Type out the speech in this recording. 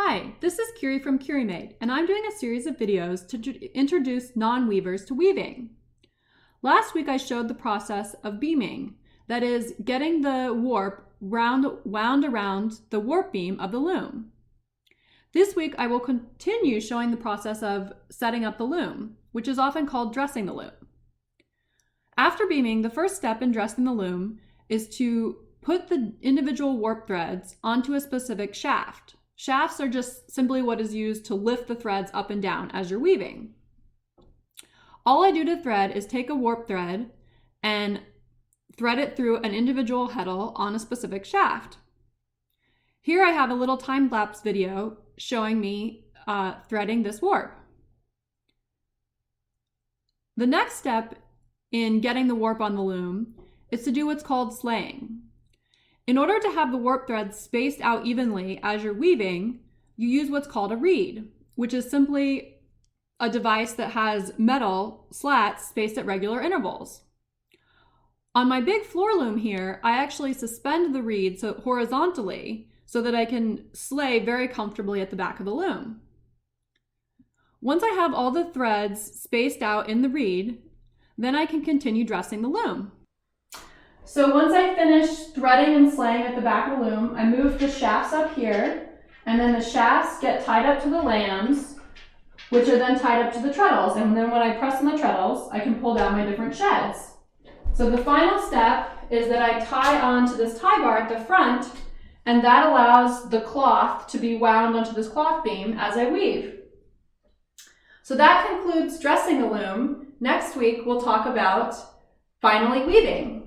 Hi, this is Kiri from KiriMade, and I'm doing a series of videos to introduce non-weavers to weaving. Last week I showed the process of beaming, that is, getting the warp wound around the warp beam of the loom. This week I will continue showing the process of setting up the loom, which is often called dressing the loom. After beaming, the first step in dressing the loom is to put the individual warp threads onto a specific shaft. Shafts are just simply what is used to lift the threads up and down as you're weaving. All I do to thread is take a warp thread and thread it through an individual heddle on a specific shaft. Here I have a little time-lapse video showing me threading this warp. The next step in getting the warp on the loom is to do what's called slaying. In order to have the warp threads spaced out evenly as you're weaving, you use what's called a reed, which is simply a device that has metal slats spaced at regular intervals. On my big floor loom here, I actually suspend the reed horizontally so that I can slay very comfortably at the back of the loom. Once I have all the threads spaced out in the reed, then I can continue dressing the loom. So once I finish threading and slaying at the back of the loom, I move the shafts up here, and then the shafts get tied up to the lambs, which are then tied up to the treadles. And then when I press on the treadles, I can pull down my different sheds. So the final step is that I tie onto this tie bar at the front, and that allows the cloth to be wound onto this cloth beam as I weave. So that concludes dressing the loom. Next week, we'll talk about finally weaving.